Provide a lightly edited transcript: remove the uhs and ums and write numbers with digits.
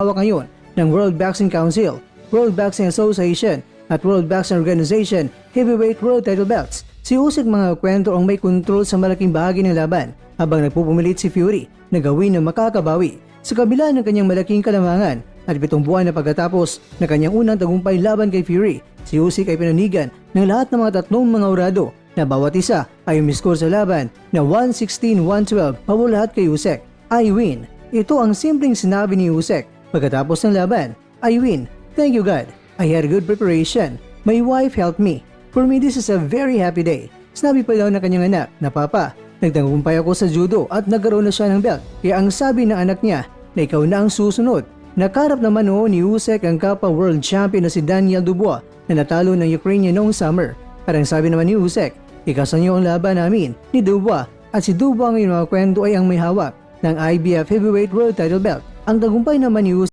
hawak ngayon ng World Boxing Council, World Boxing Association at World Boxing Organization heavyweight world title belts. Si Usyk mga kwento ang may kontrol sa malaking bahagi ng laban habang nagpupumilit si Fury na gawin na makakabawi. Sa kabila ng kanyang malaking kalamangan at 7 buwan na pagkatapos na kanyang unang tagumpay laban kay Fury, si Usyk ay pinanigan ng lahat ng mga tatlong mga orado na bawat isa ay umiskor sa laban na 116-112 pabor lahat kay Usyk. I win. Ito ang simpleng sinabi ni Usyk pagkatapos ng laban. I win. Thank you God. I had a good preparation. My wife helped me. For me, this is a very happy day. Sinabi pa daw ng kanyang anak na Papa, nagtagumpay ako sa judo at nagkaroon na siya ng belt. Kaya ang sabi ng anak niya na ikaw na ang susunod. Nakarap naman noon ni Usyk ang kapwa world champion na si Daniel Dubois na natalo ng Ukrainian noong summer. At ang sabi naman ni Usyk, ikasa niyo ang laban namin ni Dubois. At si Dubois ngayon mga kwento ay ang may hawak ng IBF Heavyweight World Title Belt. Ang tagumpay naman ni Usyk